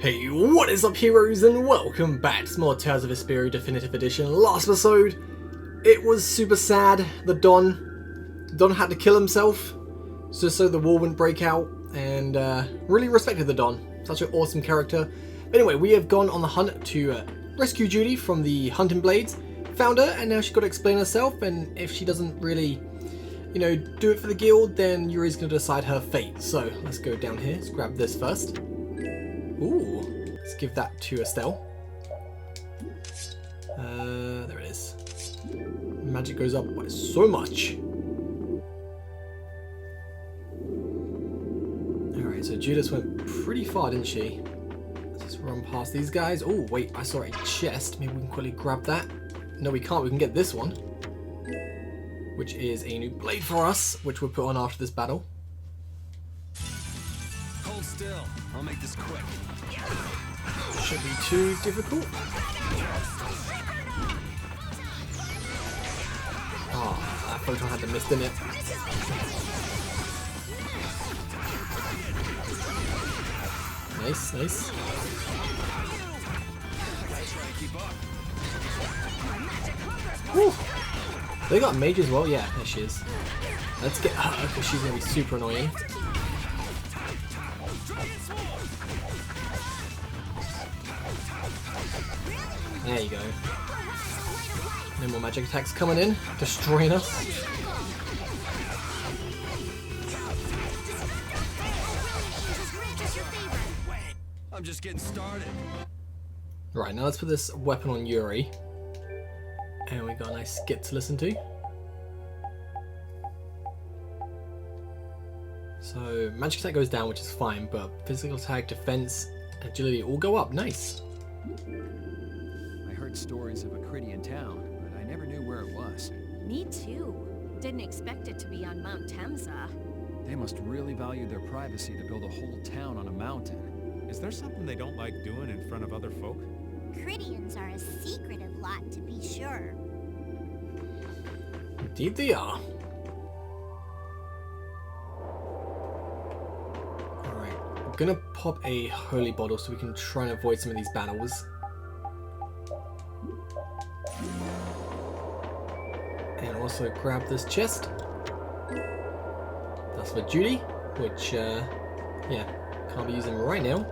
Hey, what is up heroes and welcome back to some more Tales of Vesperia Definitive Edition. Last episode, it was super sad. The Don had to kill himself just so the war wouldn't break out, and really respected the Don. Such an awesome character. Anyway, we have gone on the hunt to rescue Judy from the hunting blades. Found her, and now she's got to explain herself, and if she doesn't really, do it for the guild, then Yuri's going to decide her fate. So, let's go down here. Let's grab this first. Ooh, let's give that to Estelle. There it is. Magic goes up by so much. Alright, so Judith went pretty far, didn't she? Let's just run past these guys. Oh, wait, I saw a chest. Maybe we can quickly grab that. No, we can't. We can get this one, which is a new blade for us, which we'll put on after this battle. Hold still. I'll make this quick. Shouldn't be too difficult. Oh, that photon had the mist, didn't it? Nice, nice. Woo. They got mage as well? Yeah, there she is. Let's get her, because she's going to be super annoying. There you go. No more magic attacks coming in, destroying us. I'm just getting started. Right, now let's put this weapon on Yuri. And we got a nice skit to listen to. So, magic attack goes down, which is fine, but physical attack, defense, agility all go up. Nice. I heard stories of a Cridian town, but I never knew where it was. Me too. Didn't expect it to be on Mount Temsa. They must really value their privacy to build a whole town on a mountain. Is there something they don't like doing in front of other folk? Cridians are a secretive lot, to be sure. Indeed they are. Alright, we're gonna pop a holy bottle so we can try and avoid some of these battles. And also grab this chest. That's for Judy, which, yeah, can't be using right now.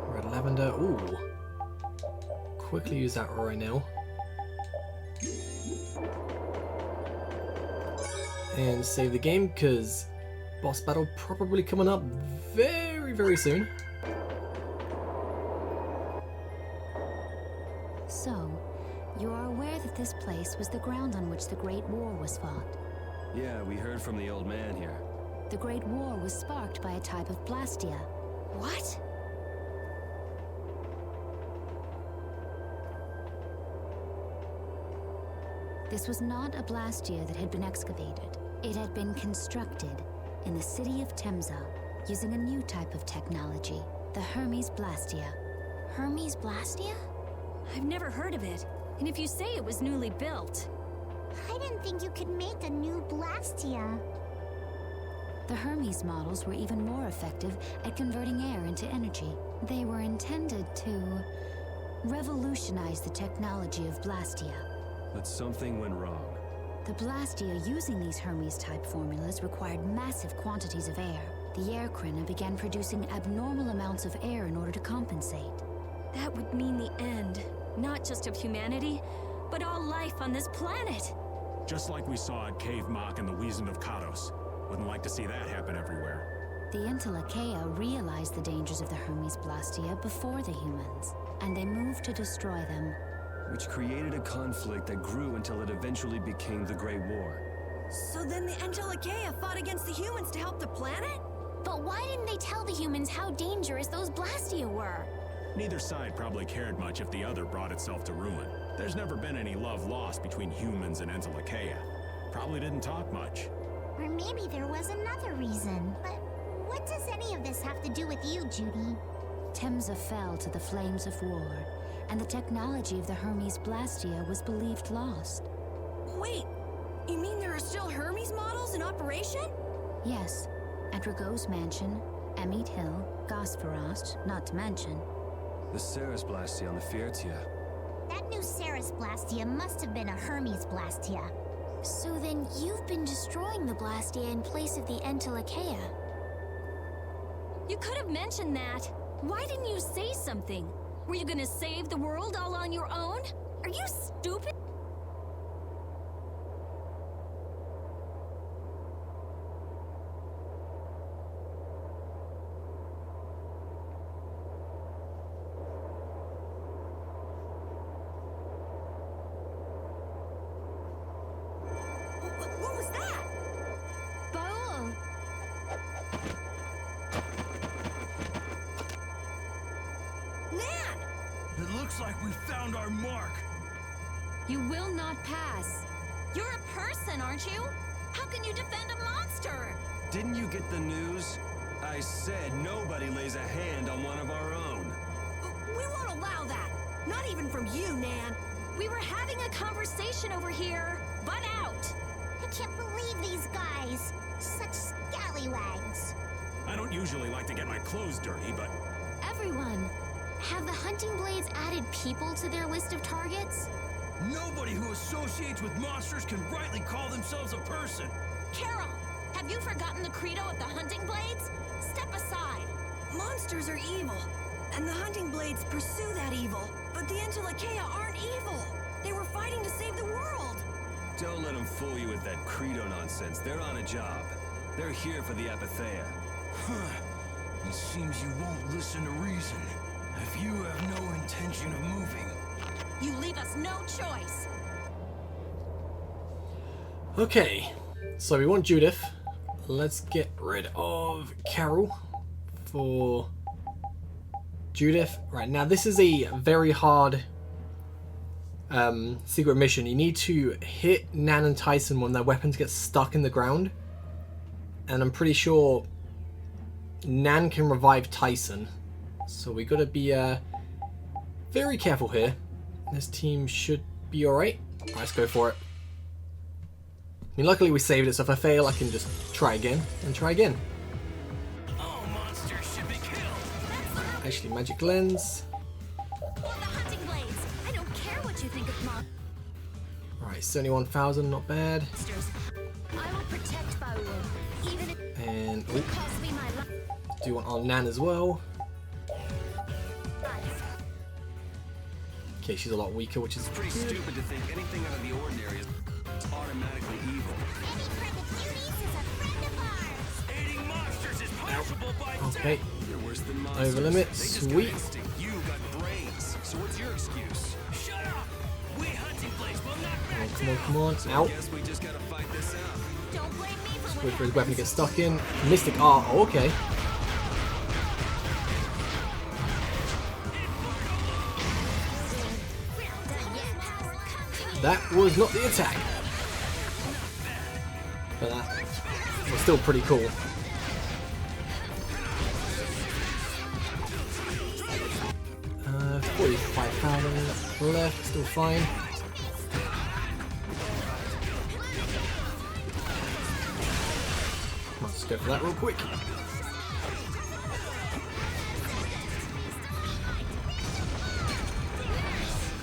Red lavender, ooh. Quickly use that right now. And save the game, because boss battle probably coming up very, very soon. So, you are aware that this place was the ground on which the Great War was fought. Yeah, we heard from the old man here. The Great War was sparked by a type of blastia. What? This was not a blastia that had been excavated. It had been constructed in the city of Temsa using a new type of technology, the Hermes Blastia. Hermes Blastia? I've never heard of it. And if you say it was newly built... I didn't think you could make a new Blastia. The Hermes models were even more effective at converting air into energy. They were intended to revolutionize the technology of Blastia. But something went wrong. The Blastia using these Hermes-type formulas required massive quantities of air. The Airkrina began producing abnormal amounts of air in order to compensate. That would mean the end, not just of humanity, but all life on this planet. Just like we saw at Cave Mach and the Wiesen of Kados. Wouldn't like to see that happen everywhere. The Intellicheia realized the dangers of the Hermes Blastia before the humans, and they moved to destroy them. Which created a conflict that grew until it eventually became the Great War. So then the Intellicheia fought against the humans to help the planet? But why didn't they tell the humans how dangerous those Blastia were? Neither side probably cared much if the other brought itself to ruin. There's never been any love lost between humans and Intellicheia. Probably didn't talk much. Or maybe there was another reason. But what does any of this have to do with you, Judy? Temsa fell to the flames of war, and the technology of the Hermes Blastia was believed lost. Wait, you mean there are still Hermes models in operation? Yes, at Rago's mansion, Emmett Hill, Gosperast, not to mention. The Ceres Blastia on the Fiertia. That new Ceres Blastia must have been a Hermes Blastia. So then you've been destroying the Blastia in place of the Entelekea. You could have mentioned that. Why didn't you say something? Were you gonna save the world all on your own? Are you stupid? What was that? Braul! Nan! It looks like we found our mark. You will not pass. You're a person, aren't you? How can you defend a monster? Didn't you get the news? I said nobody lays a hand on one of our own. We won't allow that. Not even from you, Nan. We were having a conversation over here. Butt out. I can't believe these guys. Such scallywags. I don't usually like to get my clothes dirty, but Everyone, have the hunting blades added people to their list of targets? Nobody who associates with monsters can rightly call themselves a person. Carol, have you forgotten the credo of the hunting blades? Step aside. Monsters are evil, and the hunting blades pursue that evil. But the Entelekea aren't evil. They were fighting to save the world. Don't let them fool you with that credo nonsense. They're on a job. They're here for the Apatheia. It seems you won't listen to reason. If you have no intention of moving, You leave us no choice. Okay, so we want Judith. Let's get rid of Carol for Judith. Right, now this is a very hard secret mission. You need to hit Nan and TISON when their weapons get stuck in the ground. And I'm pretty sure Nan can revive TISON. So we gotta be very careful here. This team should be alright. Alright, let's go for it. I mean, luckily we saved it, so if I fail, I can just try again and try again. all monsters should be killed. Actually, magic lens. For the hunting blades. I don't care what you think of Alright, 71,000, not bad. monsters. I will protect Braul, even if it And costs me my life. do want our Nan as well. Okay, she's a lot weaker, which is Pretty stupid to think anything out of the ordinary is automatically evil. Any friend of Judy's is a friend of ours. Aiding monsters is punishable by death. okay. You're worse than monsters. Over limit, They just sweet. got instinct. You got brains. So what's your excuse? Shut up! We hunting blades will not back Come on, down. come on, So out. I guess we just gotta fight this out. Don't blame me for Wait what for his happened. weapon to get stuck in. Mystic art, oh, okay. That was not the attack. But that was still pretty cool. Uh, 45,000 left, still fine. Let's go for that real quick.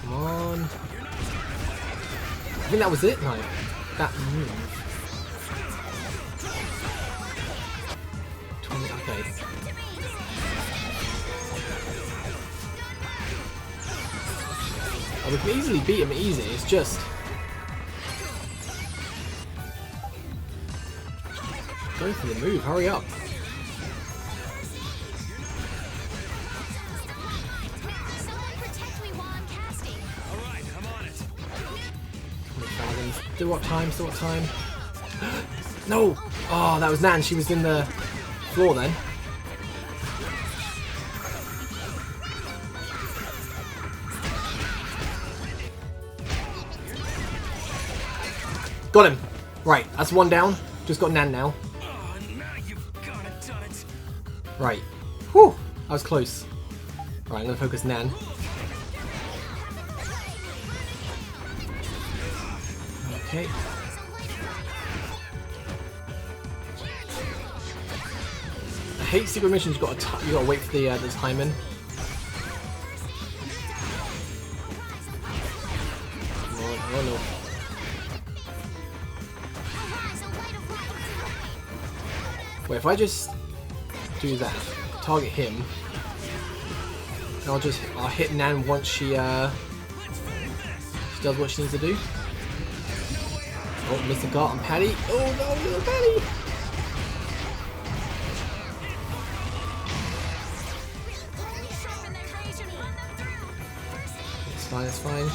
Come on. I think that was it, no. That move. 20, okay. Oh, we can easily beat him easy, it's just... Go for the move, hurry up. Someone protect me while I'm casting. All right, I'm on it. 20,000. Still what time, still what time. No! Oh, that was Nan, she was in the floor then. Got him! Right, that's one down. Just got Nan now. Oh, now you've gone and done it. Right. Whew! That was close. Right, I'm gonna focus Nan. Okay. I hate secret missions. You gotta wait for the timing. Come on, oh no. Wait, if I just do that, target him, and I'll hit Nan once she does what she needs to do. Oh, Mr. Gart and Patty. Oh no, little Patty! It's fine, it's fine.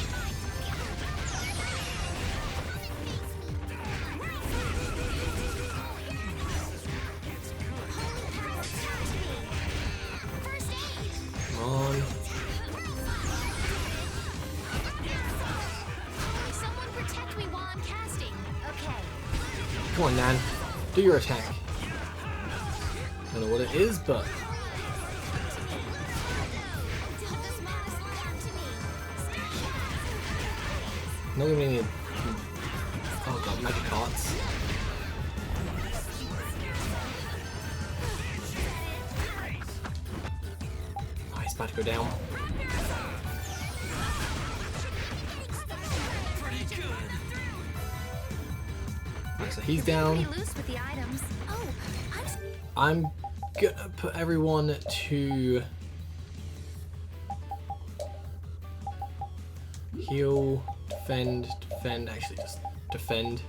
Come on. Someone protect me while I'm casting. Okay. Come on, Nan. Do your attack. I don't know what it is, but... Not gonna need... Oh god, magic cards. Oh, he's about to go down. Right, so he's down. Loose with the items. Oh, I'm gonna put everyone to heal, defend, actually just defend.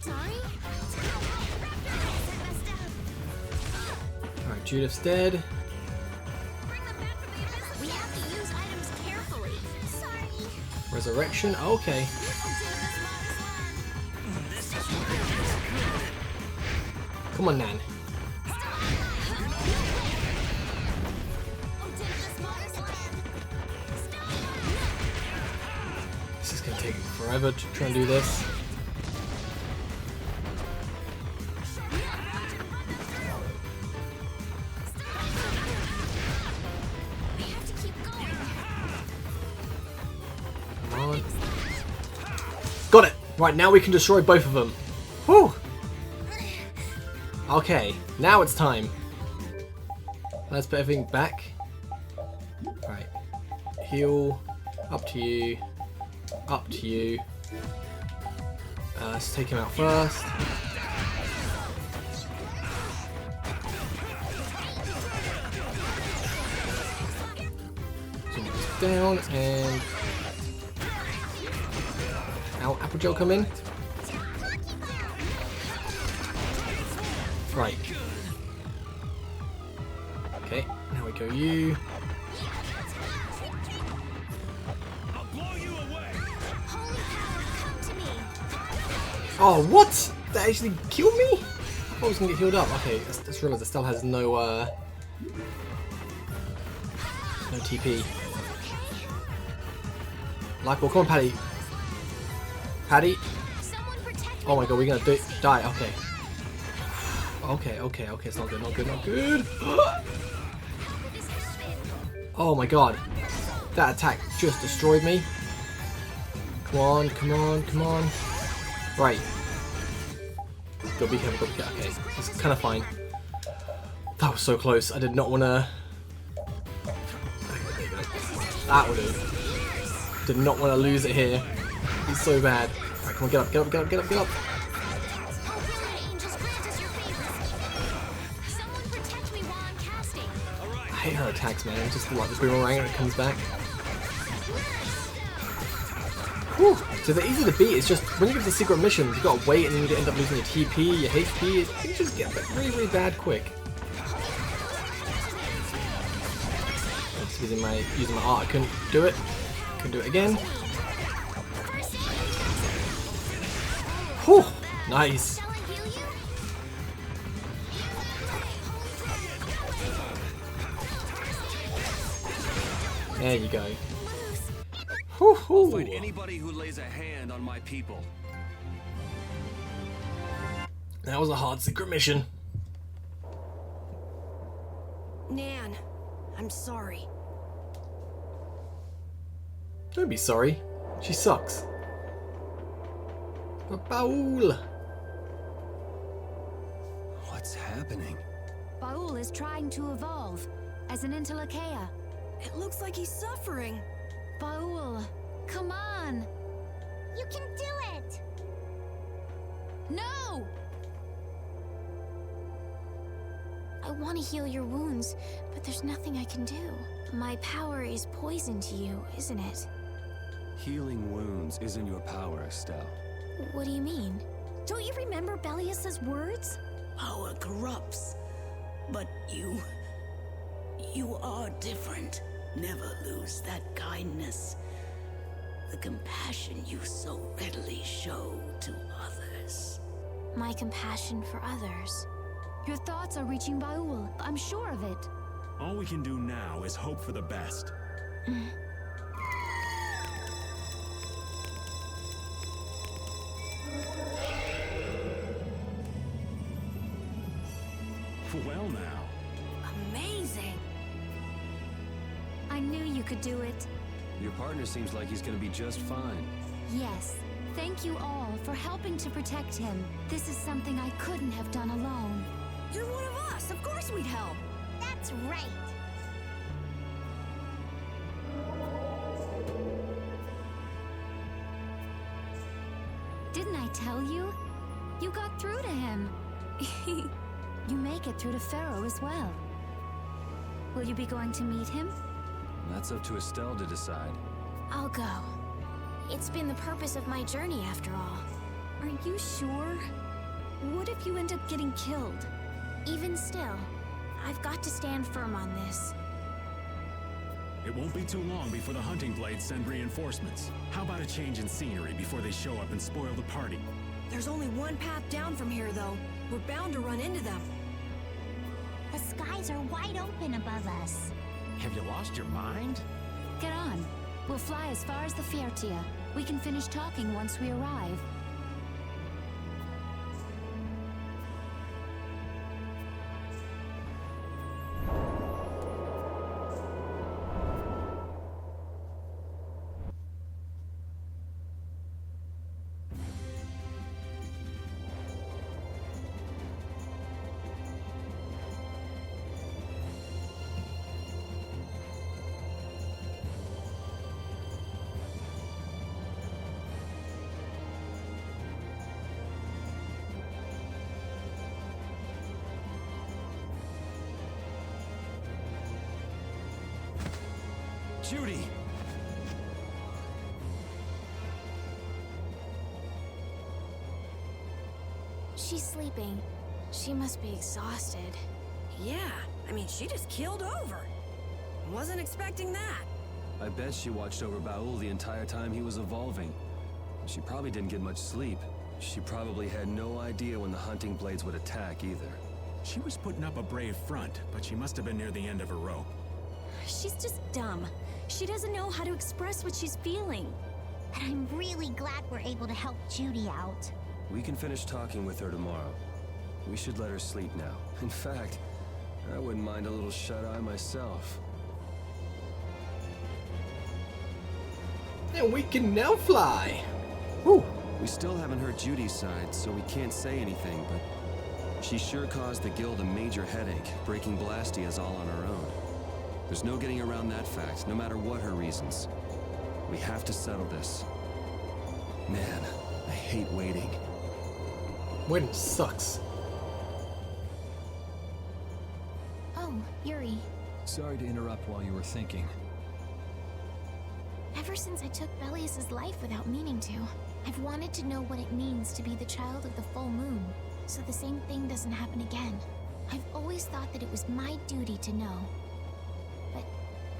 sorry. Alright, Judith's dead. We have to use items carefully. Sorry. Resurrection, okay. Come on, Nan. This is gonna take forever to try and do this. Come on. Got it! Right, now we can destroy both of them. Whew! Okay, now it's time. Let's put everything back. Right. Heal. Up to you. Up to you. Let's take him out first. Someone goes down and... Out, Applejail come in. Right. Okay, now we go you. Oh, what? That actually killed me? I thought I was gonna get healed up. Okay, I just realised it still has no TP. Lightball, come on, Patty. Patty. Oh my god, we're gonna die. Okay. Okay, it's not good, not good. Oh my god. That attack just destroyed me. Come on. Right. Go be careful, okay. It's kind of fine. That was so close. I did not want to... There you go. That would do. Did not want to lose it here. It's so bad. Alright, come on, get up. I hate her attacks, man. Just like the boomerang when it comes back. Whew. So they're easy to beat. It's just when you get to secret missions, you gotta wait and then you end up losing your TP, your HP. Things just get really bad quick. Just using my art, I couldn't do it. Couldn't do it again. Whew. Nice. There you go. I'll fight anybody who lays a hand on my people. That was a hard secret mission. Nan, I'm sorry. Don't be sorry. She sucks. But Braul. What's happening? happening? Braul is trying to evolve as an Interlakeia. It looks like he's suffering. Braul, come on! You can do it! No! I want to heal your wounds, but there's nothing I can do. My power is poison to you, isn't it? Healing wounds isn't your power, Estelle. What do you mean? Don't you remember Bellius's words? Power corrupts, but you are different. Never lose that kindness, the compassion you so readily show to others. My compassion for others. Your thoughts are reaching Braul. I'm sure of it. All we can do now is hope for the best. Well now. Amazing. I knew you could do it. Your partner seems like he's gonna be just fine. Yes. Thank you all for helping to protect him. This is something I couldn't have done alone. You're one of us. Of course we'd help. That's right. Didn't I tell you? You got through to him. You make it through to Pharaoh as well. Will you be going to meet him? That's up to Estelle to decide. I'll go. It's been the purpose of my journey after all. Are you sure? What if you end up getting killed? Even still, I've got to stand firm on this. It won't be too long before the hunting blades send reinforcements. How about a change in scenery before they show up and spoil the party? There's only one path down from here, though. We're bound to run into them. The skies are wide open above us. Have you lost your mind? Get on. We'll fly as far as the Fiertia. We can finish talking once we arrive. Judy! She's sleeping. She must be exhausted. Yeah, I mean, she just keeled over. Wasn't expecting that. I bet she watched over Braul the entire time he was evolving. She probably didn't get much sleep. She probably had no idea when the hunting blades would attack either. She was putting up a brave front, but she must have been near the end of her rope. She's just dumb. She doesn't know how to express what she's feeling. And I'm really glad we're able to help Judy out. We can finish talking with her tomorrow. We should let her sleep now. In fact, I wouldn't mind a little shut-eye myself. And we can now fly. Whew. We still haven't heard Judy's side, so we can't say anything, but she sure caused the guild a major headache, breaking Blastias all on her own. There's no getting around that fact, no matter what her reasons. We have to settle this. Man, I hate waiting. Waiting sucks. Oh, Yuri. Sorry to interrupt while you were thinking. Ever since I took Bellius's life without meaning to, I've wanted to know what it means to be the child of the full moon, so the same thing doesn't happen again. I've always thought that it was my duty to know. But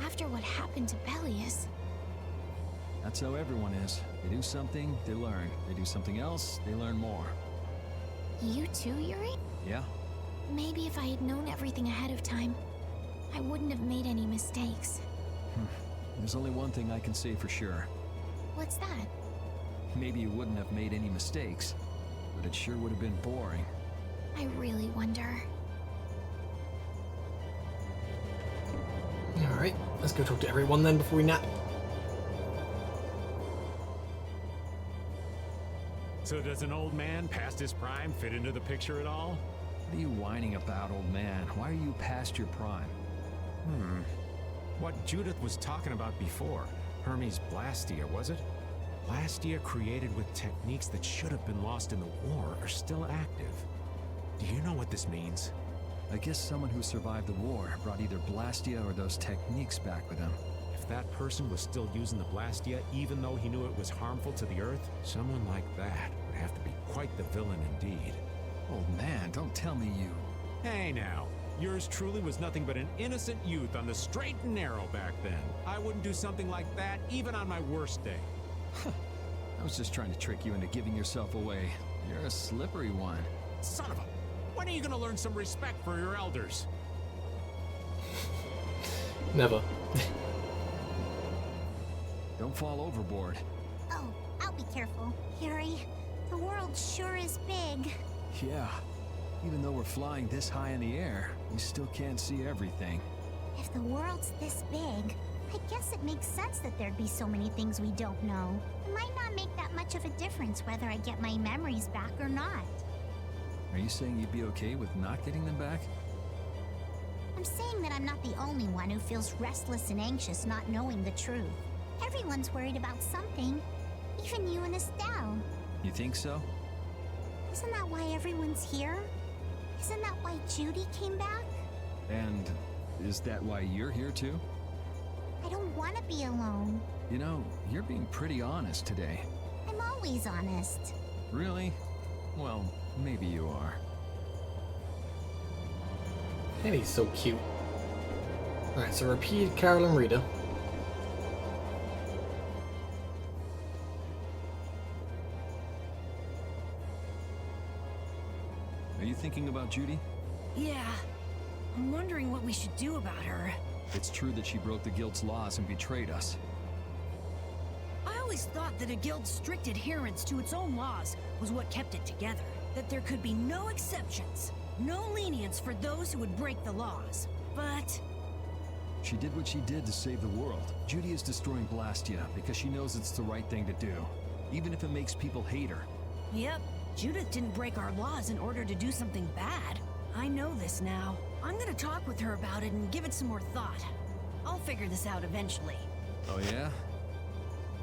after what happened to Bellius... That's how everyone is. They do something, they learn. They do something else, they learn more. You too, Yuri? Yeah? Maybe if I had known everything ahead of time, I wouldn't have made any mistakes. There's only one thing I can say for sure. What's that? Maybe you wouldn't have made any mistakes, but it sure would have been boring. I really wonder. Alright, let's go talk to everyone then before we nap. So does an old man past his prime fit into the picture at all? What are you whining about, old man? Why are you past your prime? What Judith was talking about before. Hermes Blastia, was it? Blastia created with techniques that should have been lost in the war are still active. Do you know what this means? I guess someone who survived the war brought either Blastia or those techniques back with him. If that person was still using the Blastia, even though he knew it was harmful to the Earth, someone like that would have to be quite the villain indeed. Old man, don't tell me you... Hey now, yours truly was nothing but an innocent youth on the straight and narrow back then. I wouldn't do something like that even on my worst day. I was just trying to trick you into giving yourself away. You're a slippery one. Son of a... When are you gonna learn some respect for your elders? Never. Don't fall overboard. Oh, I'll be careful. Yuri, the world sure is big. Yeah. Even though we're flying this high in the air, we still can't see everything. If the world's this big, I guess it makes sense that there'd be so many things we don't know. It might not make that much of a difference whether I get my memories back or not. Are you saying you'd be okay with not getting them back? I'm saying that I'm not the only one who feels restless and anxious not knowing the truth. Everyone's worried about something. Even you and Estelle. You think so? Isn't that why everyone's here? Isn't that why Judy came back? And is that why you're here too? I don't want to be alone. You know, you're being pretty honest today. I'm always honest. Really? Well, maybe you are. And he's so cute. Alright, so repeat Carol and Rita. Are you thinking about Judy? Yeah. I'm wondering what we should do about her. It's true that she broke the guild's laws and betrayed us. I always thought that a guild's strict adherence to its own laws was what kept it together. That there could be no exceptions, no lenience for those who would break the laws. But... She did what she did to save the world. Judy is destroying Blastia because she knows it's the right thing to do, even if it makes people hate her. Yep, Judith didn't break our laws in order to do something bad. I know this now. I'm gonna talk with her about it and give it some more thought. I'll figure this out eventually. Oh yeah?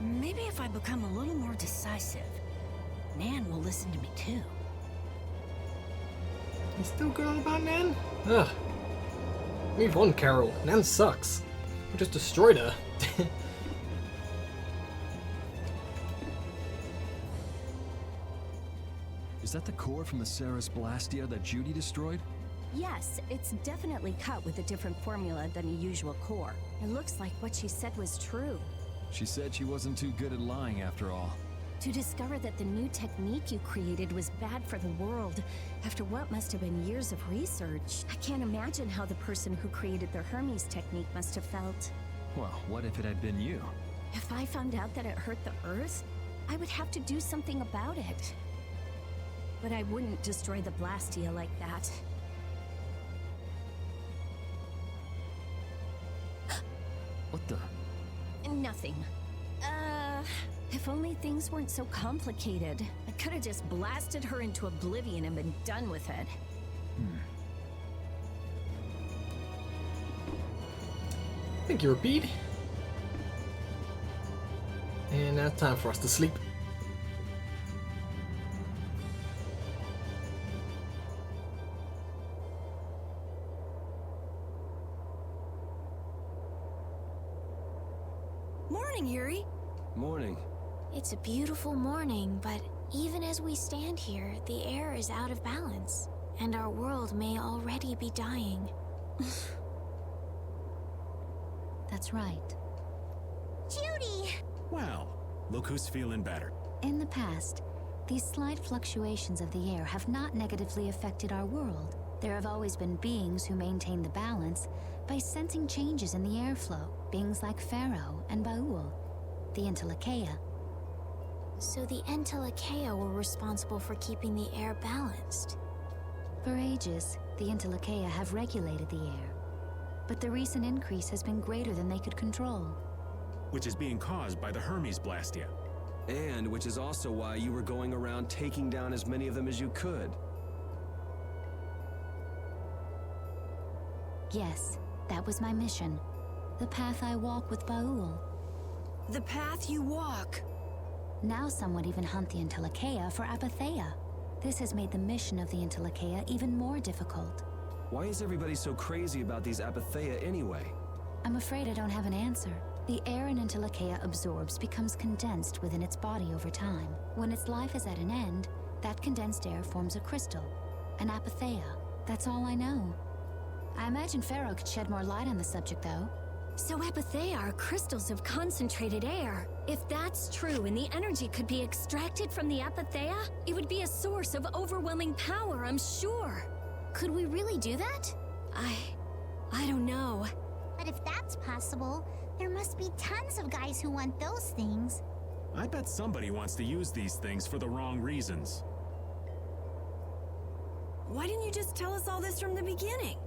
Maybe if I become a little more decisive, Nan will listen to me too. You still going about Nan? Ugh. Move on, Carol. Nan sucks. We just destroyed her. Is that the core from the Ceres Blastia that Judy destroyed? Yes, it's definitely cut with a different formula than a usual core. It looks like what she said was true. She said she wasn't too good at lying after all. To discover that the new technique you created was bad for the world, after what must have been years of research, I can't imagine how the person who created the Hermes technique must have felt. Well, what if it had been you? If I found out that it hurt the Earth, I would have to do something about it. But I wouldn't destroy the Blastia like that. What the? Nothing. If only things weren't so complicated. I could have just blasted her into oblivion and been done with it. Thank you, Repeat. And now it's time for us to sleep. Morning, Yuri. Morning. It's a beautiful morning, but even as we stand here, the air is out of balance, and our world may already be dying. That's right. Judy! Well, look who's feeling better. In the past, these slight fluctuations of the air have not negatively affected our world. There have always been beings who maintain the balance by sensing changes in the airflow, beings like Pharaoh and Braul, the Entelekea. So the Entelekea were responsible for keeping the air balanced. For ages, the Entelekea have regulated the air, but the recent increase has been greater than they could control. Which is being caused by the Hermes Blastia. And which is also why you were going around taking down as many of them as you could. Yes, that was my mission. The path I walk with Braul. The path you walk. Now some would even hunt the Entelekea for Apatheia. This has made the mission of the Entelekea even more difficult. Why is everybody so crazy about these Apatheia anyway? I'm afraid I don't have an answer. The air an Entelekea absorbs becomes condensed within its body over time. When its life is at an end, that condensed air forms a crystal, an Apatheia. That's all I know. I imagine Pharaoh could shed more light on the subject, though. So Apatheia are crystals of concentrated air. If that's true and the energy could be extracted from the Apatheia, it would be a source of overwhelming power, I'm sure. Could we really do that? I don't know. But if that's possible, there must be tons of guys who want those things. I bet somebody wants to use these things for the wrong reasons. Why didn't you just tell us all this from the beginning?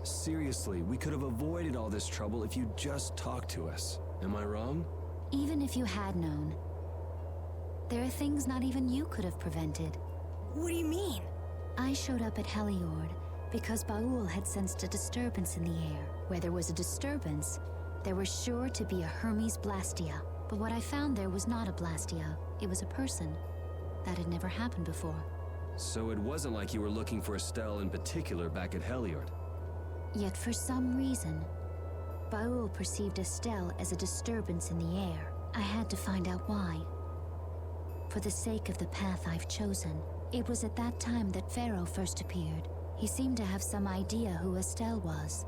Seriously, we could have avoided all this trouble if you just talked to us. Am I wrong? Even if you had known, there are things not even you could have prevented. What do you mean? I showed up at Heliord because Braul had sensed a disturbance in the air. Where there was a disturbance, there was sure to be a Hermes Blastia. But what I found there was not a Blastia, it was a person. That had never happened before. So it wasn't like you were looking for Estelle in particular back at Heliord. Yet for some reason, Braul perceived Estelle as a disturbance in the air. I had to find out why. For the sake of the path I've chosen, it was at that time that Pharaoh first appeared. He seemed to have some idea who Estelle was.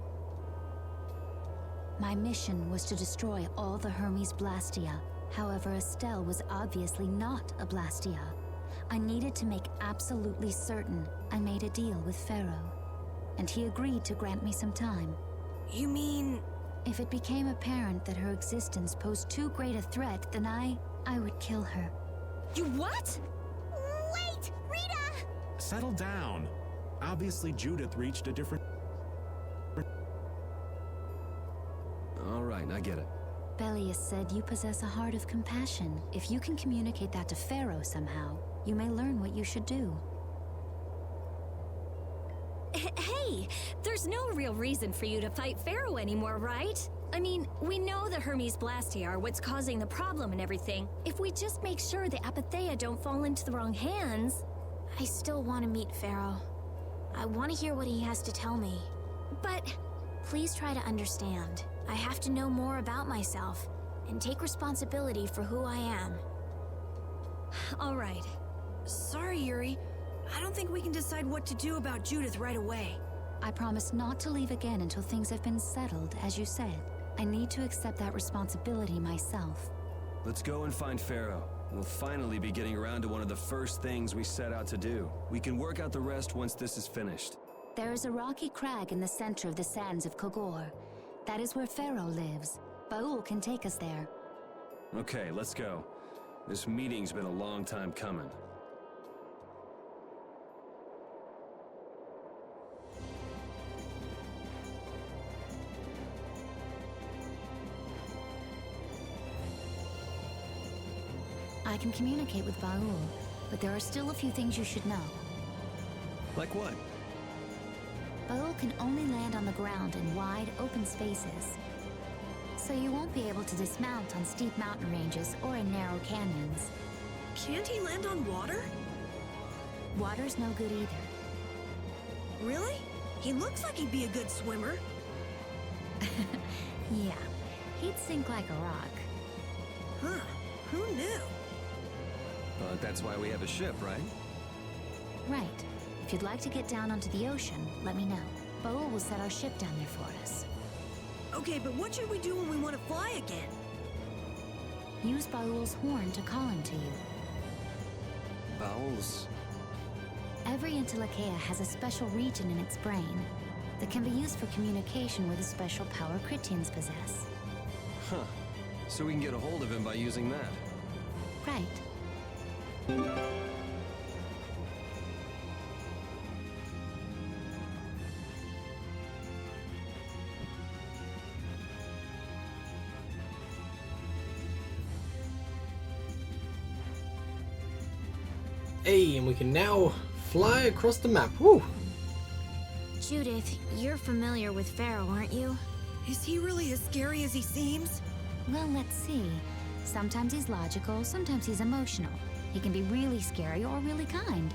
My mission was to destroy all the Hermes Blastia. However, Estelle was obviously not a Blastia. I needed to make absolutely certain. I made a deal with Pharaoh, and he agreed to grant me some time. You mean... If it became apparent that her existence posed too great a threat, then I would kill her. You what? Wait! Rita! Settle down. Obviously, Judith reached a different... All right, I get it. Belius said you possess a heart of compassion. If you can communicate that to Pharaoh somehow, you may learn what you should do. Hey, there's no real reason for you to fight Pharaoh anymore, right? I mean, we know the Hermes Blastia are what's causing the problem and everything. If we just make sure the Apatheia don't fall into the wrong hands... I still want to meet Pharaoh. I want to hear what he has to tell me. But... Please try to understand. I have to know more about myself and take responsibility for who I am. All right. Sorry, Yuri. I don't think we can decide what to do about Judith right away. I promise not to leave again until things have been settled, as you said. I need to accept that responsibility myself. Let's go and find Pharaoh. We'll finally be getting around to one of the first things we set out to do. We can work out the rest once this is finished. There is a rocky crag in the center of the sands of Kogor. That is where Pharaoh lives. Braul can take us there. Okay, let's go. This meeting's been a long time coming. I can communicate with Braul, but there are still a few things you should know. Like what? Braul can only land on the ground in wide, open spaces. So you won't be able to dismount on steep mountain ranges or in narrow canyons. Can't he land on water? Water's no good either. Really? He looks like he'd be a good swimmer. Yeah, he'd sink like a rock. Huh, who knew? But that's why we have a ship, right? Right. If you'd like to get down onto the ocean, let me know. Braul will set our ship down there for us. Okay, but what should we do when we want to fly again? Use Braul's horn to call him to you. Bowels? Every Entelekea has a special region in its brain that can be used for communication with a special power Critians possess. Huh. So we can get a hold of him by using that. Right. Hey, and we can now fly across the map. Woo! Judith, you're familiar with Pharaoh, aren't you? Is he really as scary as he seems? Well, let's see. Sometimes he's logical, sometimes he's emotional. He can be really scary or really kind.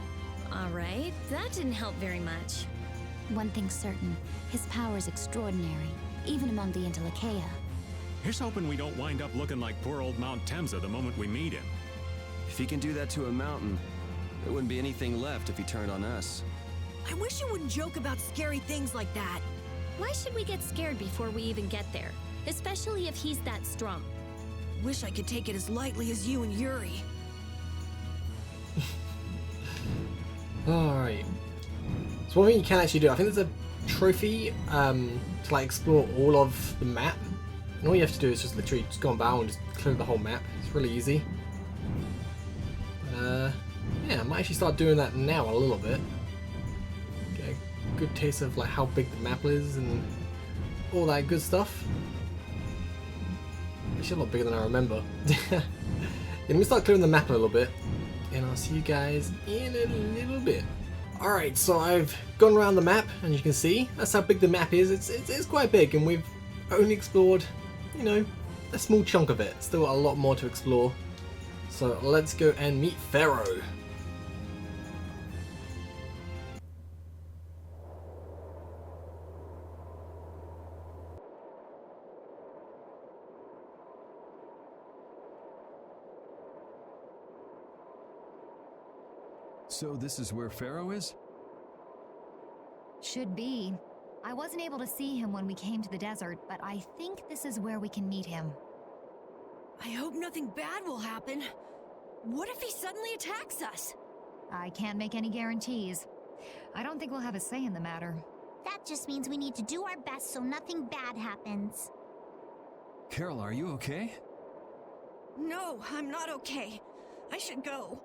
All right, that didn't help very much. One thing's certain, his power is extraordinary, even among the Intellikeia. Here's hoping we don't wind up looking like poor old Mount Temsa the moment we meet him. If he can do that to a mountain, there wouldn't be anything left if he turned on us. I wish you wouldn't joke about scary things like that. Why should we get scared before we even get there? Especially if he's that strong. Wish I could take it as lightly as you and Yuri. Alright. So one thing you can actually do, I think there's a trophy to like explore all of the map. And all you have to do is just literally just go on Braul and just clear the whole map. It's really easy. Yeah, I might actually start doing that now a little bit. Get a good taste of like how big the map is and all that good stuff. Actually a lot bigger than I remember. Yeah, let me start clearing the map a little bit. And I'll see you guys in a little bit. Alright, so I've gone around the map, and you can see that's how big the map is. It's quite big, and we've only explored, you know, a small chunk of it. Still a lot more to explore. So let's go and meet Pharaoh. So this is where Pharaoh is? Should be. I wasn't able to see him when we came to the desert, but I think this is where we can meet him. I hope nothing bad will happen. What if he suddenly attacks us? I can't make any guarantees. I don't think we'll have a say in the matter. That just means we need to do our best so nothing bad happens. Carol, are you okay? No, I'm not okay. I should go.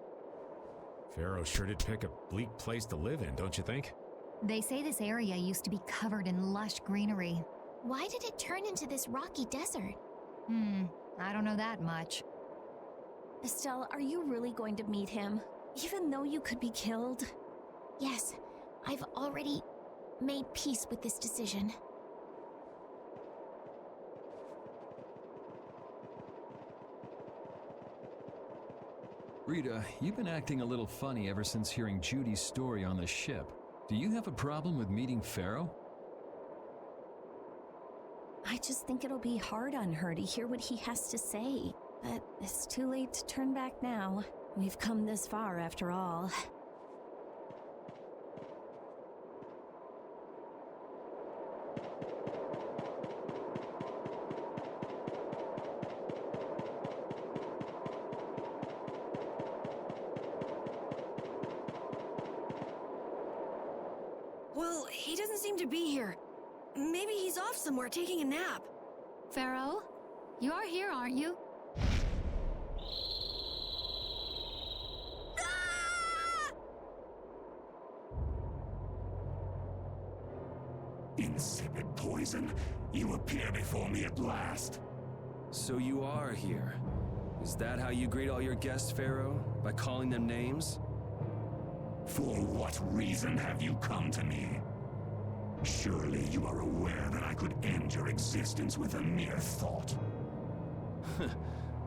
Pharaoh sure did pick a bleak place to live in, don't you think? They say this area used to be covered in lush greenery. Why did it turn into this rocky desert? I don't know that much. Estelle, are you really going to meet him? Even though you could be killed? Yes, I've already made peace with this decision. Rita, you've been acting a little funny ever since hearing Judy's story on the ship. Do you have a problem with meeting Pharaoh? I just think it'll be hard on her to hear what he has to say. But it's too late to turn back now. We've come this far after all. Well, he doesn't seem to be here. Maybe he's off somewhere taking a nap. Pharaoh? You are here, aren't you? Insipid poison, you appear before me at last. So you are here. Is that how you greet all your guests, Pharaoh? By calling them names? For what reason have you come to me? Surely you are aware that I could end your existence with a mere thought.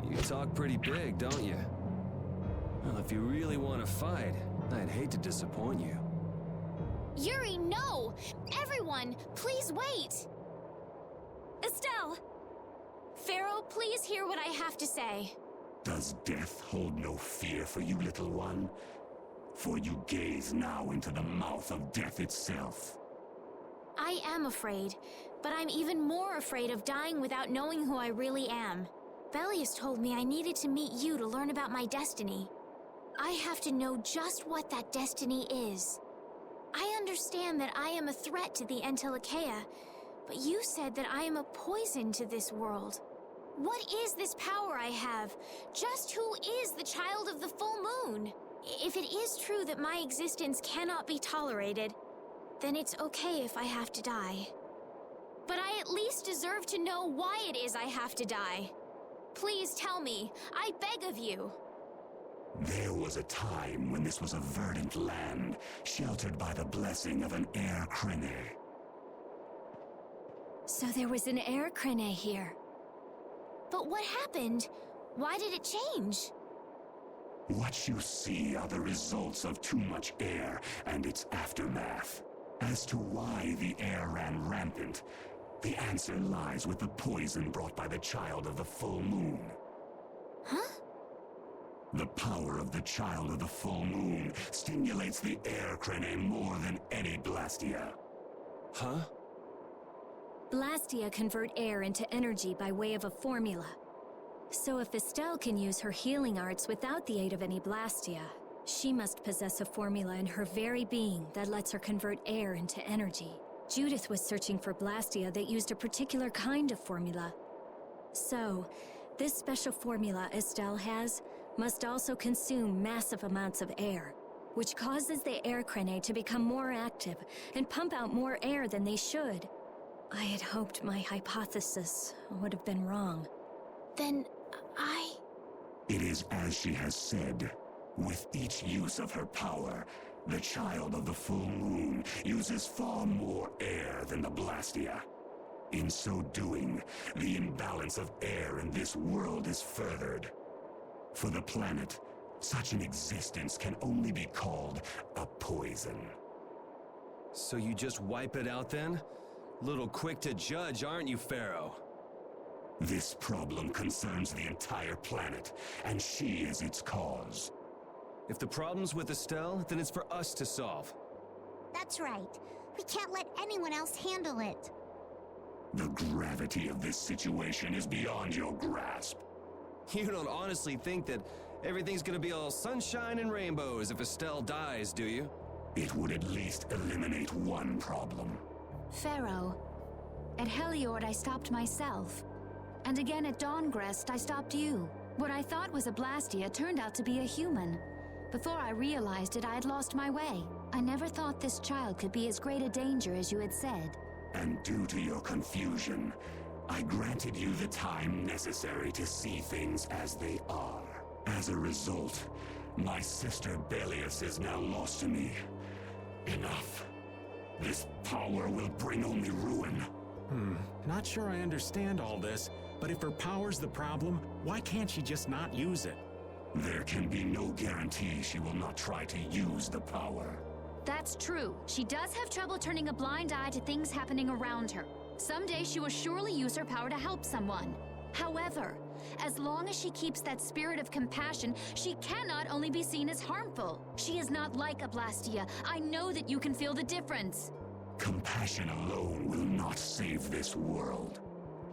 You talk pretty big, don't you? Well, if you really want to fight, I'd hate to disappoint you. Yuri, no! Everyone, please wait! Estelle! Pharaoh, please hear what I have to say. Does death hold no fear for you, little one? For you gaze now into the mouth of death itself. I am afraid, but I'm even more afraid of dying without knowing who I really am. Belius told me I needed to meet you to learn about my destiny. I have to know just what that destiny is. I understand that I am a threat to the Intellikeia, but you said that I am a poison to this world. What is this power I have? Just who is the child of the full moon? If it is true that my existence cannot be tolerated, then it's okay if I have to die. But I at least deserve to know why it is I have to die. Please tell me, I beg of you. There was a time when this was a verdant land, sheltered by the blessing of an air crene. So there was an air crane here. But what happened? Why did it change? What you see are the results of too much air and its aftermath. As to why the air ran rampant, the answer lies with the poison brought by the child of the full moon. Huh? The power of the child of the full moon stimulates the air crane more than any Blastia. Huh? Blastia convert air into energy by way of a formula. So if Estelle can use her healing arts without the aid of any Blastia, she must possess a formula in her very being that lets her convert air into energy. Judith was searching for Blastia that used a particular kind of formula. So, this special formula Estelle has must also consume massive amounts of air, which causes the air crane to become more active and pump out more air than they should. I had hoped my hypothesis would have been wrong. Then It is as she has said. With each use of her power, the child of the full moon uses far more air than the Blastia. In so doing, the imbalance of air in this world is furthered. For the planet, such an existence can only be called a poison. So you just wipe it out then? Little quick to judge, aren't you, Pharaoh? This problem concerns the entire planet, and she is its cause. If the problem's with Estelle, then it's for us to solve. That's right. We can't let anyone else handle it. The gravity of this situation is beyond your grasp. You don't honestly think that everything's gonna be all sunshine and rainbows if Estelle dies, do you? It would at least eliminate one problem. Pharaoh, at Heliord I stopped myself. And again at Dawngrest I stopped you. What I thought was a Blastia turned out to be a human. Before I realized it, I had lost my way. I never thought this child could be as great a danger as you had said. And due to your confusion, I granted you the time necessary to see things as they are. As a result, my sister Belius is now lost to me. Enough. This power will bring only ruin. Not sure I understand all this, but if her power's the problem, why can't she just not use it? There can be no guarantee she will not try to use the power. That's true. She does have trouble turning a blind eye to things happening around her. Someday she will surely use her power to help someone. However, as long as she keeps that spirit of compassion, she cannot only be seen as harmful. She is not like a Blastia. I know that you can feel the difference. Compassion alone will not save this world.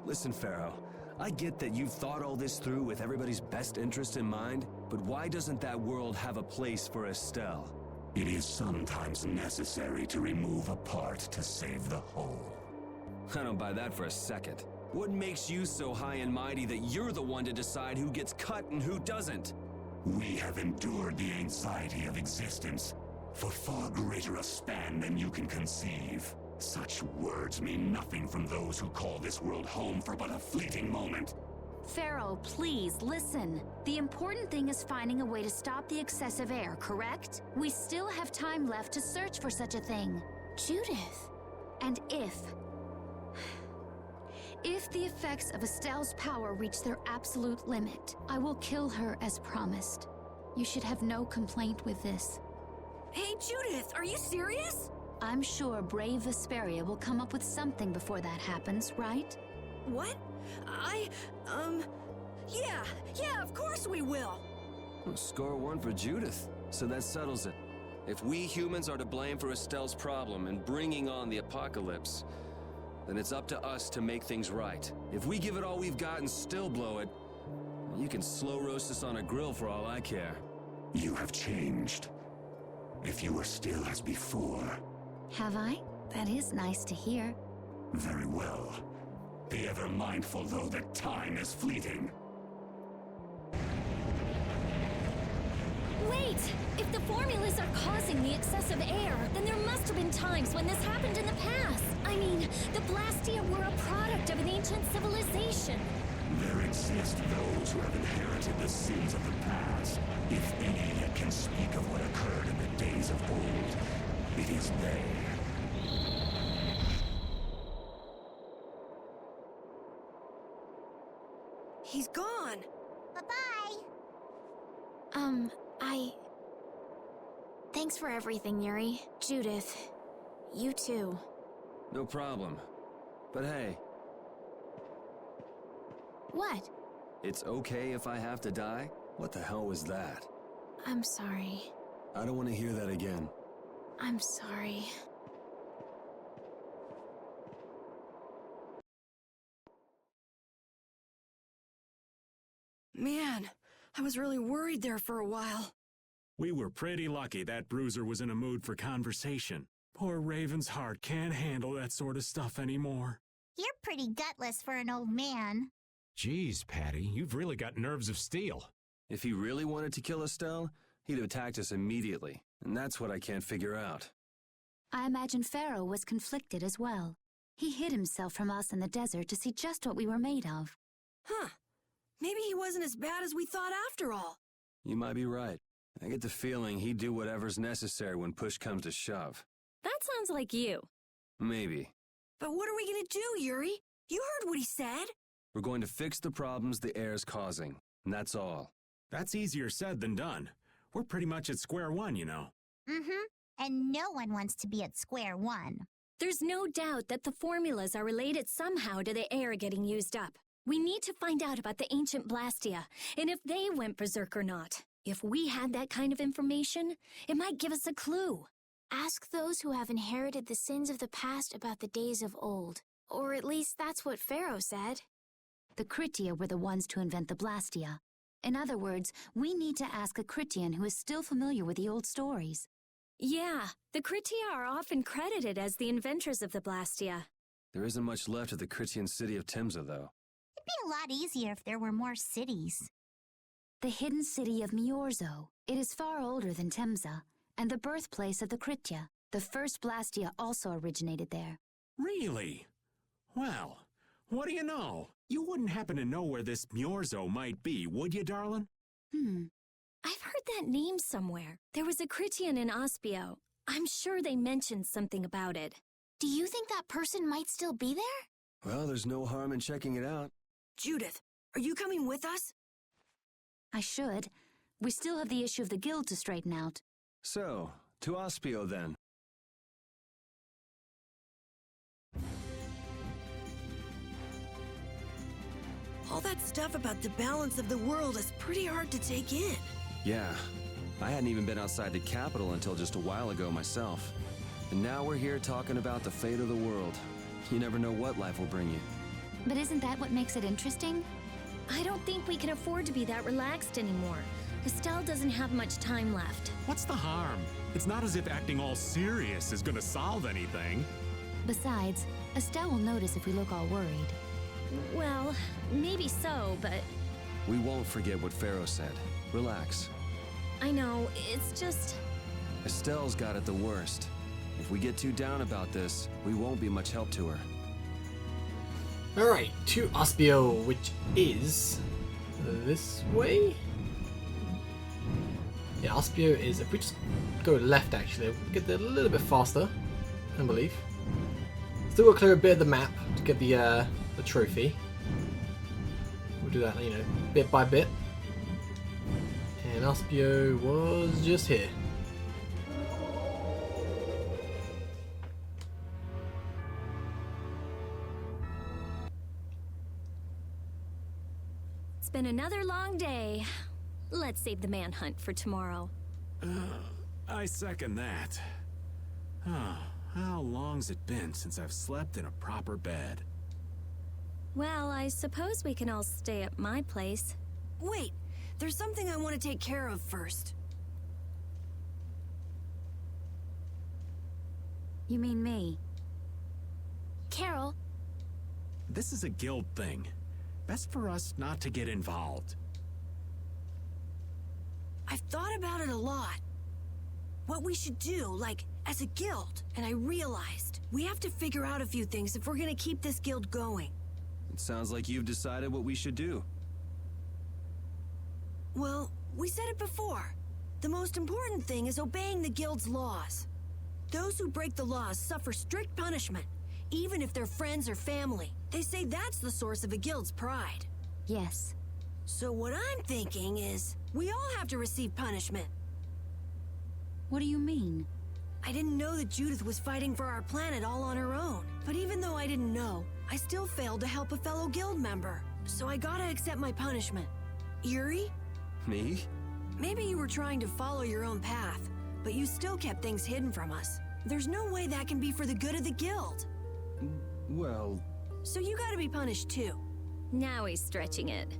Listen, Pharaoh, I get that you've thought all this through with everybody's best interest in mind, but why doesn't that world have a place for Estelle? It is sometimes necessary to remove a part to save the whole. I don't buy that for a second. What makes you so high and mighty that you're the one to decide who gets cut and who doesn't? We have endured the anxiety of existence for far greater a span than you can conceive. Such words mean nothing from those who call this world home for but a fleeting moment. Pharaoh, please, listen. The important thing is finding a way to stop the excessive air, correct? We still have time left to search for such a thing. Judith. And if the effects of Estelle's power reach their absolute limit, I will kill her as promised. You should have no complaint with this. Hey, Judith, are you serious? I'm sure brave Vesperia will come up with something before that happens, right? What? Yeah, of course we will. Well, score one for Judith, so that settles it. If we humans are to blame for Estelle's problem and bringing on the apocalypse, then it's up to us to make things right. If we give it all we've got and still blow it, you can slow roast us on a grill for all I care. You have changed. If you were still as before... Have I? That is nice to hear. Very well. Be ever mindful, though, that time is fleeting. Wait! If the formulas are causing the excessive air, then there must have been times when this happened in the past. I mean, the Blastia were a product of an ancient civilization. There exist those who have inherited the sins of the past. If any yet can speak of what occurred in the days of old, it is they. He's gone. Bye-bye. Thanks for everything, Yuri. Judith, you too. No problem. But hey, What? it's okay if I have to die? What the hell was that? I'm sorry. I don't want to hear that again. I'm sorry. Man, I was really worried there for a while. We were pretty lucky that bruiser was in a mood for conversation. Poor Raven's heart can't handle that sort of stuff anymore. You're pretty gutless for an old man. Geez, Patty, you've really got nerves of steel. If he really wanted to kill Estelle, he'd have attacked us immediately. And that's what I can't figure out. I imagine Pharaoh was conflicted as well. He hid himself from us in the desert to see just what we were made of. Huh. Maybe he wasn't as bad as we thought after all. You might be right. I get the feeling he'd do whatever's necessary when push comes to shove. That sounds like you. Maybe. But what are we gonna do, Yuri? You heard what he said. We're going to fix the problems the air's causing. And that's all. That's easier said than done. We're pretty much at square one, you know. Mm-hmm. And no one wants to be at square one. There's no doubt that the formulas are related somehow to the air getting used up. We need to find out about the ancient Blastia, and if they went berserk or not. If we had that kind of information, it might give us a clue. Ask those who have inherited the sins of the past about the days of old. Or at least that's what Pharaoh said. The Critia were the ones to invent the Blastia. In other words, we need to ask a Critian who is still familiar with the old stories. Yeah, the Critia are often credited as the inventors of the Blastia. There isn't much left of the Critian city of Timza, though. It'd be a lot easier if there were more cities. The hidden city of Miorzo. It is far older than Temza, and the birthplace of the Critia. The first Blastia also originated there. Really? Well, what do you know? You wouldn't happen to know where this Miorzo might be, would you, darling? I've heard that name somewhere. There was a Critian in Ospio. I'm sure they mentioned something about it. Do you think that person might still be there? Well, there's no harm in checking it out. Judith, are you coming with us? I should. We still have the issue of the guild to straighten out. So, to Ospio then. All that stuff about the balance of the world is pretty hard to take in. Yeah, I hadn't even been outside the capital until just a while ago myself. And now we're here talking about the fate of the world. You never know what life will bring you. But isn't that what makes it interesting? I don't think we can afford to be that relaxed anymore. Estelle doesn't have much time left. What's the harm? It's not as if acting all serious is gonna solve anything. Besides, Estelle will notice if we look all worried. Well, maybe so, but... We won't forget what Pharaoh said. Relax. I know, it's just... Estelle's got it the worst. If we get too down about this, we won't be much help to her. Alright, to Ospio, which is this way? Yeah, Ospio is, if we just go left actually, we'll get there a little bit faster, I believe. Still got to clear a bit of the map to get the trophy. We'll do that, you know, bit by bit. And Ospio was just here. It's been another long day. Let's save the manhunt for tomorrow. I second that. How long's it been since I've slept in a proper bed? Well, I suppose we can all stay at my place. Wait, there's something I want to take care of first. You mean me? Carol. This is a guild thing. Best for us not to get involved. I've thought about it a lot. What we should do, like, as a guild. And I realized we have to figure out a few things if we're gonna keep this guild going. It sounds like you've decided what we should do. Well, we said it before. The most important thing is obeying the guild's laws. Those who break the laws suffer strict punishment, even if they're friends or family. They say that's the source of a guild's pride. Yes, So what I'm thinking is, we all have to receive punishment. What do you mean? I didn't know that Judith was fighting for our planet all on her own. But even though I didn't know, I still failed to help a fellow guild member. So I gotta accept my punishment. Eerie? Me? Maybe you were trying to follow your own path, but you still kept things hidden from us. There's no way that can be for the good of the guild. Well... So you gotta be punished too. Now he's stretching it.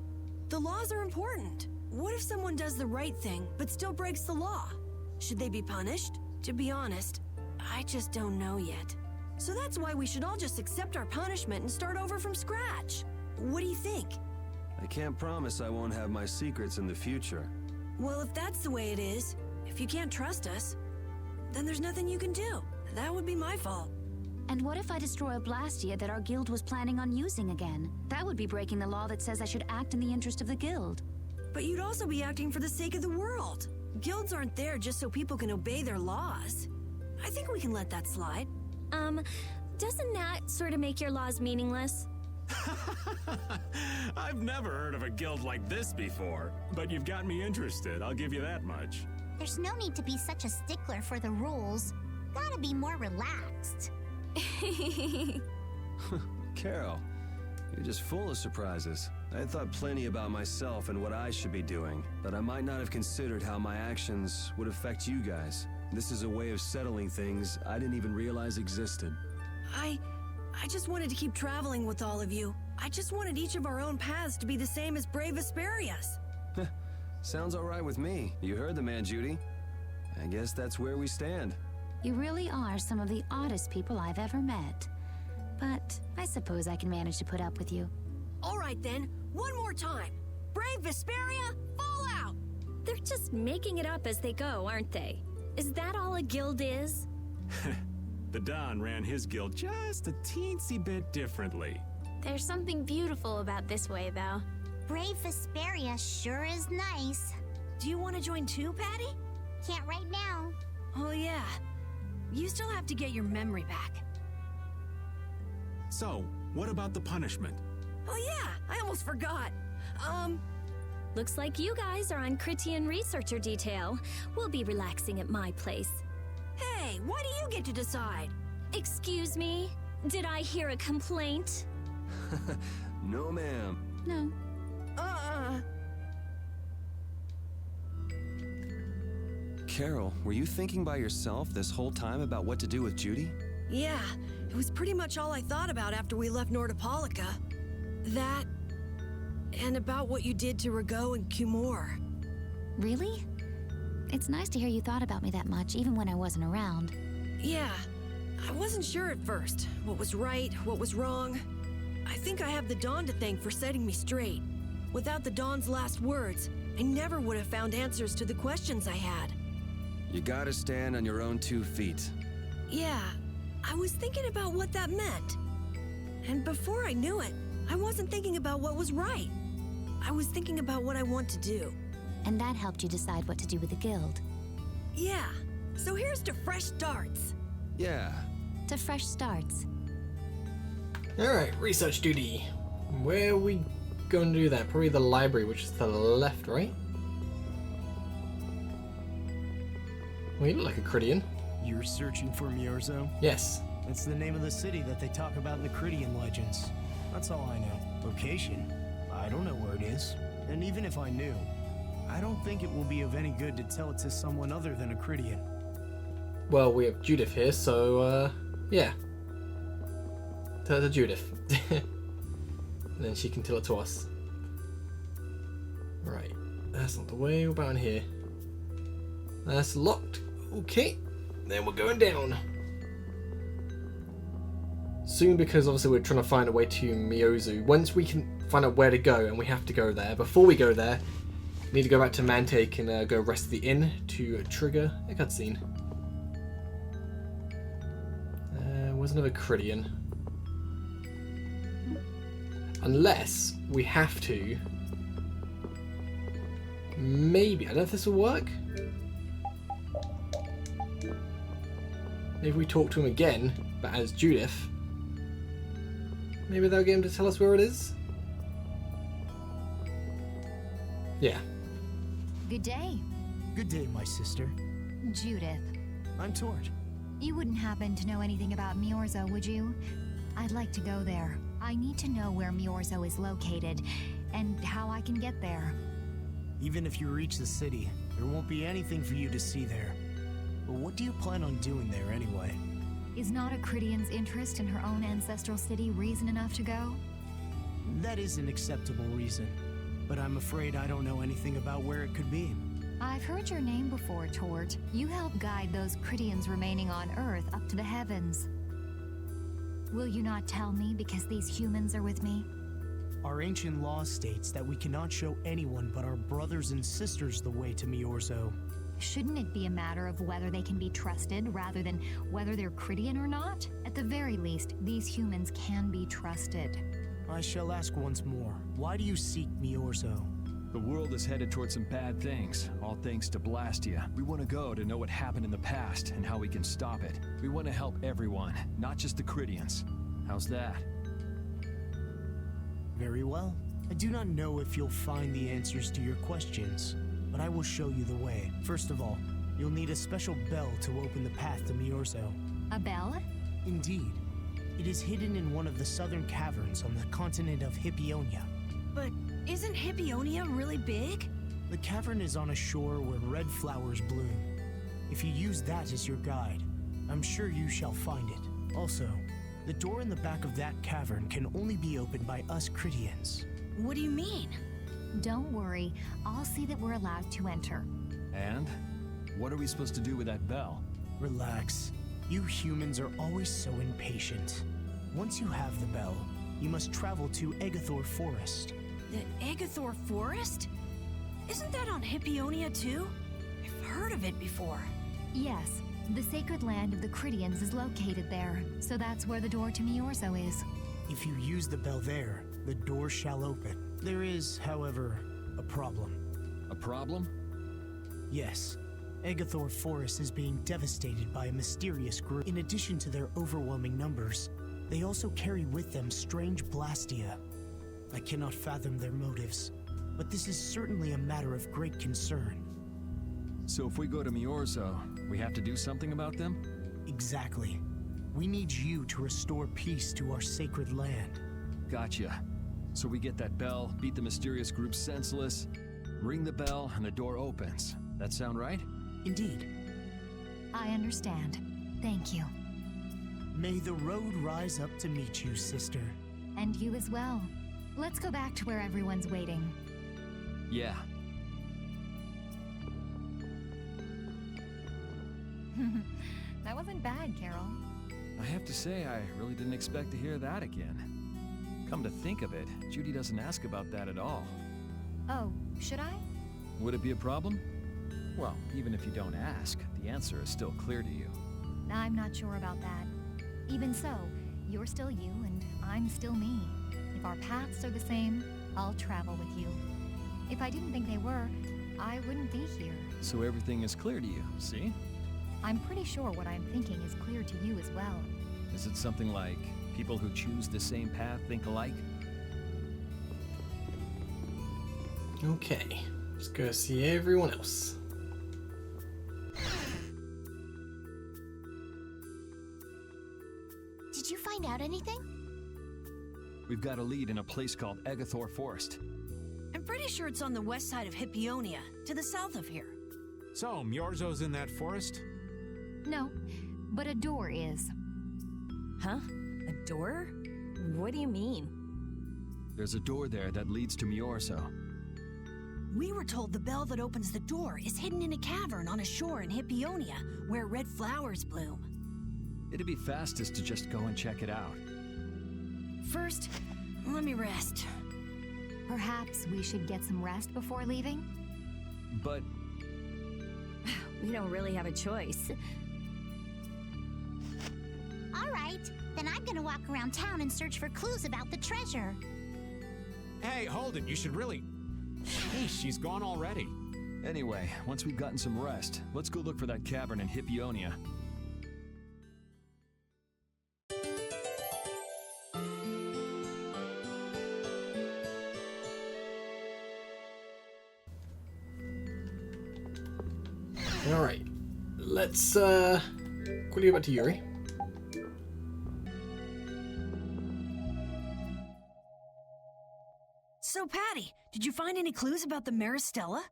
The laws are important. What if someone does the right thing, but still breaks the law? Should they be punished? To be honest, I just don't know yet. So that's why we should all just accept our punishment and start over from scratch. What do you think? I can't promise I won't have my secrets in the future. Well, if that's the way it is, if you can't trust us, then there's nothing you can do. That would be my fault. And what if I destroy a Blastia that our guild was planning on using again? That would be breaking the law that says I should act in the interest of the guild. But you'd also be acting for the sake of the world. Guilds aren't there just so people can obey their laws. I think we can let that slide. Doesn't that sort of make your laws meaningless? I've never heard of a guild like this before, but you've got me interested, I'll give you that much. There's no need to be such a stickler for the rules. Gotta be more relaxed. Carol, you're just full of surprises. I had thought plenty about myself and what I should be doing, but I might not have considered how my actions would affect you guys. This is a way of settling things I didn't even realize existed. I just wanted to keep traveling with all of you. I just wanted each of our own paths to be the same as brave Vesperia's. Sounds all right with me. You heard the man, Judy. I guess that's where we stand. You really are some of the oddest people I've ever met. But I suppose I can manage to put up with you. All right then, one more time. Brave Vesperia, fall out! They're just making it up as they go, aren't they? Is that all a guild is? The Don ran his guild just a teensy bit differently. There's something beautiful about this way, though. Brave Vesperia sure is nice. Do you want to join too, Patty? Can't right now. Oh yeah. You still have to get your memory back. So, what about the punishment? Oh yeah, I almost forgot. Looks like you guys are on Critian researcher detail. We'll be relaxing at my place. Hey, why do you get to decide? Excuse me? Did I hear a complaint? No, ma'am. No. Carol, were you thinking by yourself this whole time about what to do with Judy? Yeah, it was pretty much all I thought about after we left Nordopolica. That, and about what you did to Rago and Cumor. Really? It's nice to hear you thought about me that much, even when I wasn't around. Yeah, I wasn't sure at first. What was right, what was wrong. I think I have the Dawn to thank for setting me straight. Without the Dawn's last words, I never would have found answers to the questions I had. You gotta stand on your own 2 feet. Yeah, I was thinking about what that meant. And before I knew it, I wasn't thinking about what was right. I was thinking about what I want to do. And that helped you decide what to do with the guild. Yeah, so here's to fresh starts. Yeah. To fresh starts. Alright, research duty. Where are we going to do that? Probably the library, which is to the left, right? Well, you look like a Critian. You're searching for Miorzo? Yes. It's the name of the city that they talk about in the Critian legends. That's all I know. Location? I don't know where it is. And even if I knew, I don't think it will be of any good to tell it to someone other than a Critian. Well, we have Judith here, so, yeah. Tell it to Judith. And then she can tell it to us. Right. That's not the way. What about in here? That's locked. Okay. Then we're going down. Soon, because obviously we're trying to find a way to Miorzo. Once we can find out where to go, and we have to go there, before we go there, we need to go back to Mantake and go rest at the inn to trigger a cutscene. Was another Critian. Unless we have to. Maybe. I don't know if this will work. Maybe we talk to him again, but as Judith. Maybe they'll get him to tell us where it is. Yeah. Good day. Good day, my sister. Judith. I'm Tort. You wouldn't happen to know anything about Miorzo, would you? I'd like to go there. I need to know where Miorzo is located, and how I can get there. Even if you reach the city, there won't be anything for you to see there. But what do you plan on doing there anyway? Is not a Cridian's interest in her own ancestral city reason enough to go? That is an acceptable reason, but I'm afraid I don't know anything about where it could be. I've heard your name before, Tort. You help guide those Cridians remaining on Earth up to the heavens. Will you not tell me because these humans are with me? Our ancient law states that we cannot show anyone but our brothers and sisters the way to Miorzo. Shouldn't it be a matter of whether they can be trusted rather than whether they're Cridian or not? At the very least, these humans can be trusted. I shall ask once more, why do you seek Miorzo? The world is headed towards some bad things, all thanks to Blastia. We want to go to know what happened in the past and how we can stop it. We want to help everyone, not just the Cridians. How's that? Very well. I do not know if you'll find the answers to your questions, but I will show you the way. First of all, you'll need a special bell to open the path to Miorzo. A bell? Indeed. It is hidden in one of the southern caverns on the continent of Hippionia. But isn't Hippionia really big? The cavern is on a shore where red flowers bloom. If you use that as your guide, I'm sure you shall find it. Also, the door in the back of that cavern can only be opened by us Cridians. What do you mean? Don't worry, I'll see that we're allowed to enter. And? What are we supposed to do with that bell? Relax. You humans are always so impatient. Once you have the bell, you must travel to Egathor Forest. The Egathor Forest? Isn't that on Hippionia too? I've heard of it before. Yes, the sacred land of the Cridians is located there, so that's where the door to Miorzo is. If you use the bell there, the door shall open. There is, however, a problem. A problem? Yes. Egathor Forest is being devastated by a mysterious group. In addition to their overwhelming numbers, they also carry with them strange Blastia. I cannot fathom their motives, but this is certainly a matter of great concern. So if we go to Miorzo, we have to do something about them? Exactly. We need you to restore peace to our sacred land. Gotcha. So we get that bell, beat the mysterious group senseless, ring the bell, and the door opens. That sound right? Indeed. I understand. Thank you. May the road rise up to meet you, sister. And you as well. Let's go back to where everyone's waiting. Yeah. That wasn't bad, Carol. I have to say, I really didn't expect to hear that again. Come to think of it, Judy doesn't ask about that at all. Oh, should I? Would it be a problem? Well, even if you don't ask, the answer is still clear to you. I'm not sure about that. Even so, you're still you and I'm still me. If our paths are the same, I'll travel with you. If I didn't think they were, I wouldn't be here. So everything is clear to you, see? I'm pretty sure what I'm thinking is clear to you as well. Is it something like people who choose the same path think alike? Okay, let's go see everyone else. Did you find out anything? We've got a lead in a place called Egathor Forest. I'm pretty sure it's on the west side of Hippionia, to the south of here. So, Miorzo's in that forest? No, but a door is. Huh? A door? What do you mean? There's a door there that leads to Miorzo. We were told the bell that opens the door is hidden in a cavern on a shore in Hippionia, where red flowers bloom. It'd be fastest to just go and check it out. First, let me rest. Perhaps we should get some rest before leaving? But We don't really have a choice. All right, then I'm gonna walk around town and search for clues about the treasure. Hey, hold it. You should really... Hey, she's gone already. Anyway, once we've gotten some rest, let's go look for that cavern in Hippionia. Alright. Let's quickly go back to Yuri. So, Patty, did you find any clues about the Maristella?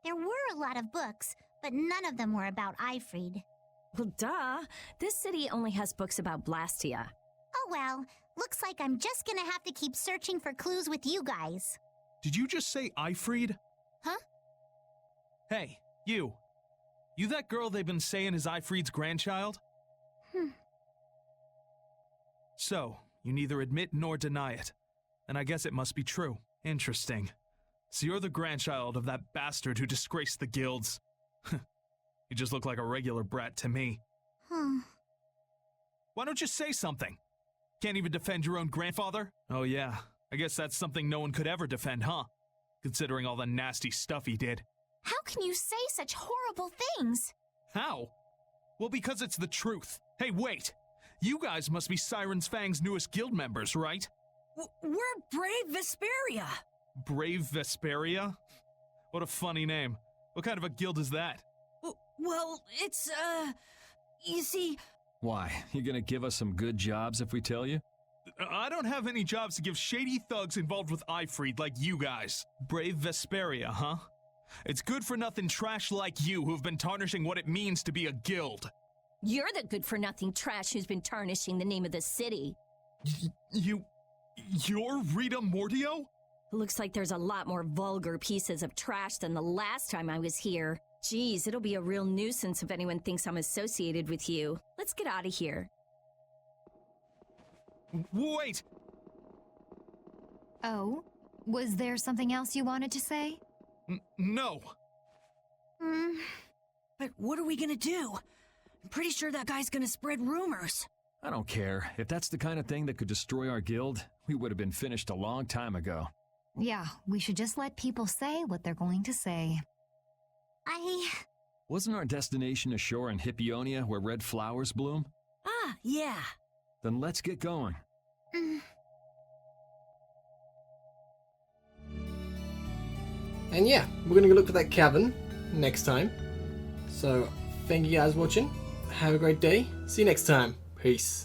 There were a lot of books, but none of them were about Ifrid. Well, duh. This city only has books about Blastia. Oh well, looks like I'm just gonna have to keep searching for clues with you guys. Did you just say Ifrid? Huh? Hey, you. You that girl they've been saying is Ifrid's grandchild? So, you neither admit nor deny it. And I guess it must be true. Interesting. So you're the grandchild of that bastard who disgraced the guilds. You just look like a regular brat to me. Why don't you say something? Can't even defend your own grandfather? Oh yeah, I guess that's something no one could ever defend, huh? Considering all the nasty stuff he did. How can you say such horrible things? How? Well, because it's the truth. Hey, wait! You guys must be Siren's Fang's newest guild members, right? We're Brave Vesperia. Brave Vesperia? What a funny name. What kind of a guild is that? Well, it's, you see... Why? You gonna give us some good jobs if we tell you? I don't have any jobs to give shady thugs involved with Ifrid like you guys. Brave Vesperia, huh? It's good-for-nothing trash like you who've been tarnishing what it means to be a guild. You're the good-for-nothing trash who's been tarnishing the name of the city. You're Rita Mordio? Looks like there's a lot more vulgar pieces of trash than the last time I was here. Geez, it'll be a real nuisance if anyone thinks I'm associated with you. Let's get out of here. Wait! Oh? Was there something else you wanted to say? No. But what are we gonna do? I'm pretty sure that guy's gonna spread rumors. I don't care. If that's the kind of thing that could destroy our guild, we would have been finished a long time ago. Yeah, we should just let people say what they're going to say. Wasn't our destination ashore in Hippionia where red flowers bloom? Ah, yeah. Then let's get going. And yeah, we're gonna go look for that cavern next time. So, thank you guys for watching. Have a great day. See you next time. Peace.